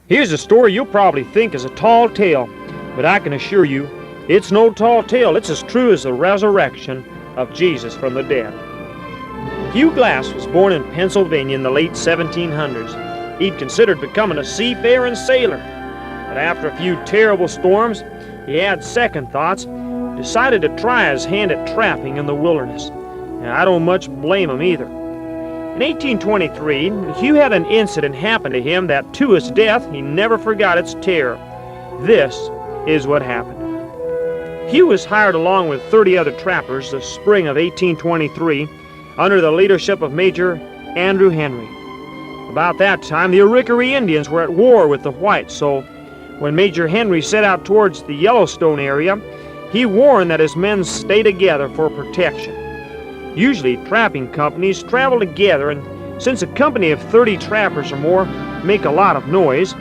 Here's a story you'll probably think is a tall tale, but I can assure you it's no tall tale. It's as true as the resurrection of Jesus from the dead. Hugh Glass was born in Pennsylvania in the late 1700s. He'd considered becoming a seafaring sailor, but after a few terrible storms, he had second thoughts, decided to try his hand at trapping in the wilderness. And I don't much blame him either. In 1823, Hugh had an incident happen to him that to his death he never forgot its terror. This is what happened. Hugh was hired along with 30 other trappers the spring of 1823 under the leadership of Major Andrew Henry. About that time, the Arickaree Indians were at war with the whites, so when Major Henry set out towards the Yellowstone area, he warned that his men stay together for protection. Usually, trapping companies travel together, and since a company of 30 trappers or more make a lot of noise,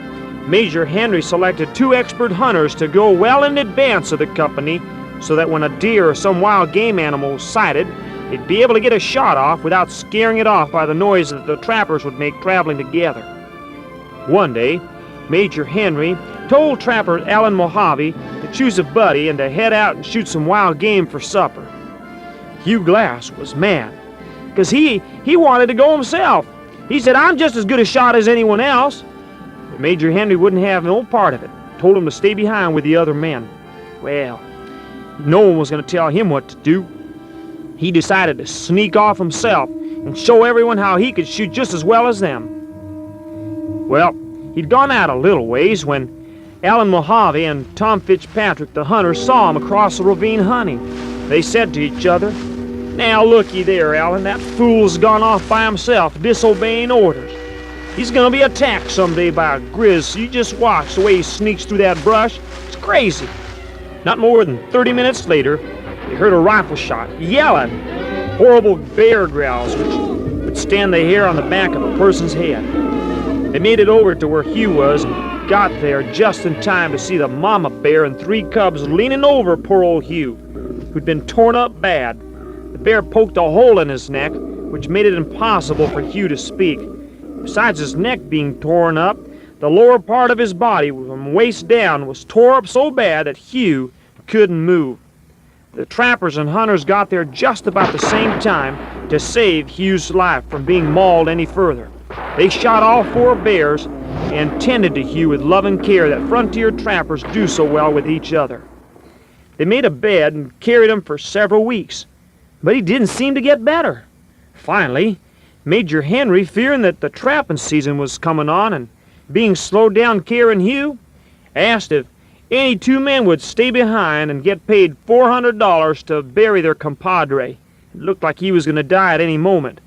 Major Henry selected 2 expert hunters to go well in advance of the company so that when a deer or some wild game animal was sighted, they'd be able to get a shot off without scaring it off by the noise that the trappers would make traveling together. One day, Major Henry told trapper Allen Mojave to choose a buddy and to head out and shoot some wild game for supper. Hugh Glass was mad, because he wanted to go himself. He said, "I'm just as good a shot as anyone else." But Major Henry wouldn't have no part of it, told him to stay behind with the other men. Well, no one was going to tell him what to do. He decided to sneak off himself and show everyone how he could shoot just as well as them. Well, he'd gone out a little ways when Allen Mojave and Tom Fitzpatrick, the hunter, saw him across the ravine hunting. They said to each other, "Now looky there, Allen, that fool's gone off by himself, disobeying orders. He's gonna be attacked someday by a grizz, so you just watch the way he sneaks through that brush. It's crazy." Not more than 30 minutes later, they heard a rifle shot, yelling, horrible bear growls which would stand the hair on the back of a person's head. They made it over to where Hugh was and got there just in time to see the mama bear and 3 cubs leaning over poor old Hugh, who'd been torn up bad. The bear poked a hole in his neck, which made it impossible for Hugh to speak. Besides his neck being torn up, the lower part of his body, from waist down, was tore up so bad that Hugh couldn't move. The trappers and hunters got there just about the same time to save Hugh's life from being mauled any further. They shot all 4 bears and tended to Hugh with loving care that frontier trappers do so well with each other. They made a bed and carried him for several weeks, but he didn't seem to get better. Finally, Major Henry, fearing that the trapping season was coming on and being slowed down carrying Hugh, asked if any 2 men would stay behind and get paid $400 to bury their compadre. It looked like he was going to die at any moment.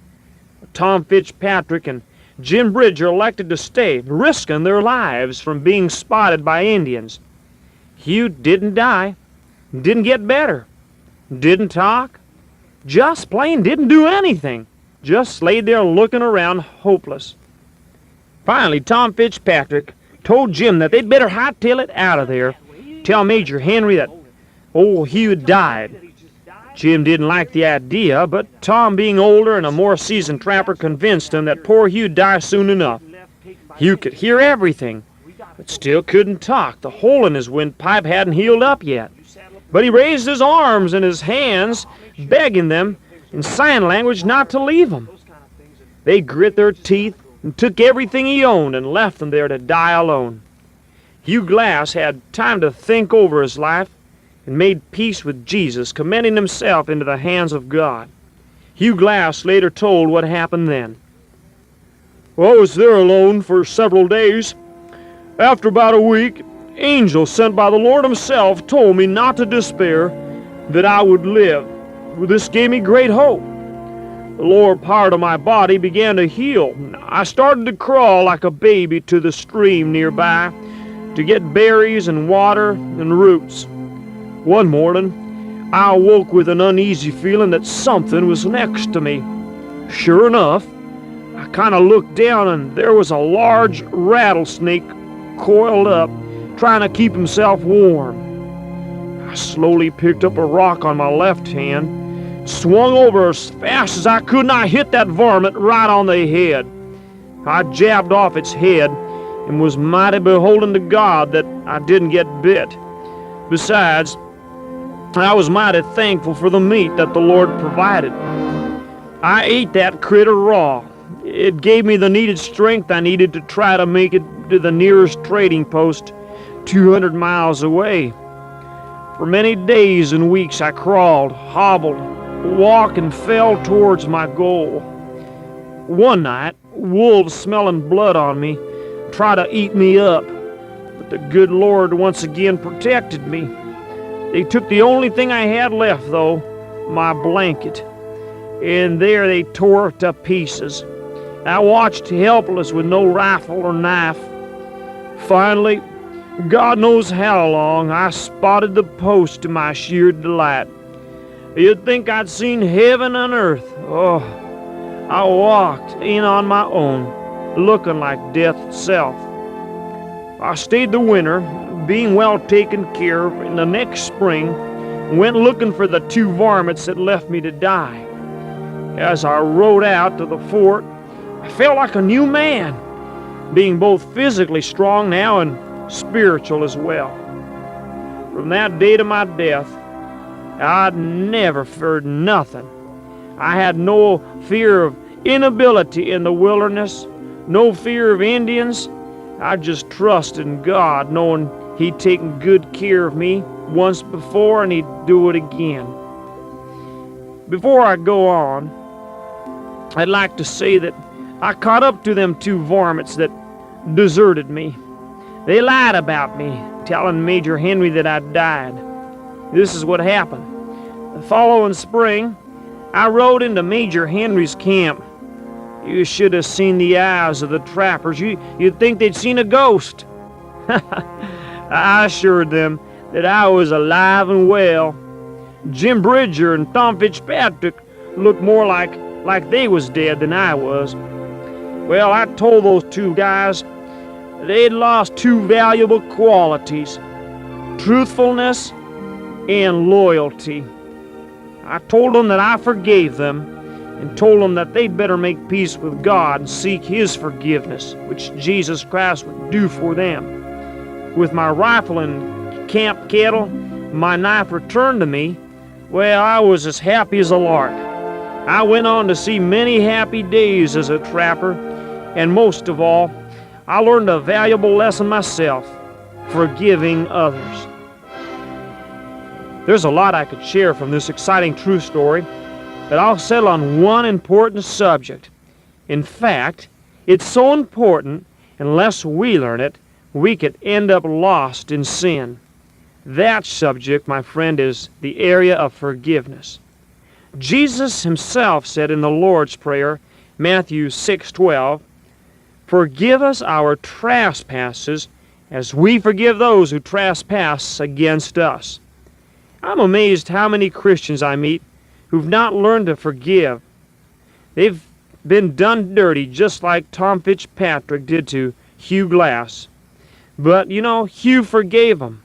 Tom Fitzpatrick and Jim Bridger elected to stay, risking their lives from being spotted by Indians. Hugh didn't die, didn't get better, didn't talk, just plain didn't do anything, just laid there looking around hopeless. Finally, Tom Fitzpatrick told Jim that they'd better hightail it out of there, tell Major Henry that old Hugh had died. Jim didn't like the idea, but Tom, being older and a more seasoned trapper, convinced him that poor Hugh'd die soon enough. Hugh could hear everything, but still couldn't talk. The hole in his windpipe hadn't healed up yet. But he raised his arms and his hands, begging them in sign language not to leave him. They grit their teeth and took everything he owned and left him there to die alone. Hugh Glass had time to think over his life and made peace with Jesus, commending himself into the hands of God. Hugh Glass later told what happened then. "Well, I was there alone for several days. After about a week, angels sent by the Lord himself told me not to despair, that I would live. This gave me great hope. The lower part of my body began to heal. I started to crawl like a baby to the stream nearby to get berries and water and roots. One morning, I awoke with an uneasy feeling that something was next to me. Sure enough, I kind of looked down and there was a large rattlesnake coiled up, trying to keep himself warm. I slowly picked up a rock on my left hand, swung over as fast as I could, and I hit that varmint right on the head. I jabbed off its head and was mighty beholden to God that I didn't get bit. Besides, I was mighty thankful for the meat that the Lord provided. I ate that critter raw. It gave me the needed strength I needed to try to make it to the nearest trading post 200 miles away. For many days and weeks I crawled, hobbled, walked, and fell towards my goal. One night, wolves smelling blood on me tried to eat me up, but the good Lord once again protected me. They took the only thing I had left, though, my blanket, and there they tore it to pieces. I watched helpless with no rifle or knife. Finally, God knows how long, I spotted the post to my sheer delight. You'd think I'd seen heaven and earth. Oh, I walked in on my own, looking like death itself. I stayed the winter, being well taken care of, and the next spring went looking for the 2 varmints that left me to die. As I rode out to the fort, I felt like a new man, being both physically strong now and spiritual as well. From that day to my death, I'd never feared nothing. I had no fear of inability in the wilderness, no fear of Indians. I just trusted in God, knowing He'd taken good care of me once before and He'd do it again. Before I go on, I'd like to say that I caught up to them 2 varmints that deserted me. They lied about me, telling Major Henry that I'd died. This is what happened. The following spring, I rode into Major Henry's camp. You should have seen the eyes of the trappers. You'd think they'd seen a ghost. I assured them that I was alive and well. Jim Bridger and Tom Fitzpatrick looked more like they was dead than I was. Well, I told those 2 guys they'd lost 2 valuable qualities: truthfulness and loyalty. I told them that I forgave them and told them that they'd better make peace with God and seek His forgiveness, which Jesus Christ would do for them. With my rifle and camp kettle, my knife returned to me, well, I was as happy as a lark. I went on to see many happy days as a trapper, and most of all, I learned a valuable lesson myself: forgiving others. There's a lot I could share from this exciting true story, but I'll settle on one important subject. In fact, it's so important, unless we learn it, we could end up lost in sin. That subject, my friend, is the area of forgiveness. Jesus Himself said in the Lord's Prayer, Matthew 6:12, "Forgive us our trespasses as we forgive those who trespass against us." I'm amazed how many Christians I meet who've not learned to forgive. They've been done dirty just like Tom Fitzpatrick did to Hugh Glass. But, Hugh forgave him.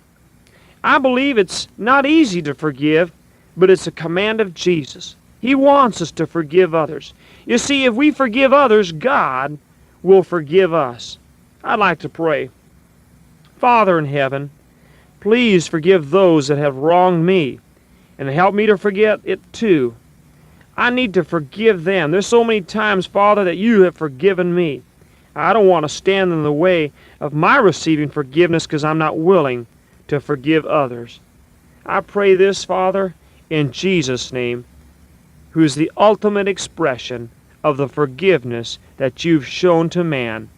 I believe it's not easy to forgive, but it's a command of Jesus. He wants us to forgive others. You see, if we forgive others, God will forgive us. I'd like to pray. Father in heaven, please forgive those that have wronged me, and help me to forget it too. I need to forgive them. There's so many times, Father, that You have forgiven me. I don't want to stand in the way of my receiving forgiveness because I'm not willing to forgive others. I pray this, Father, in Jesus' name, who is the ultimate expression of the forgiveness that You've shown to man.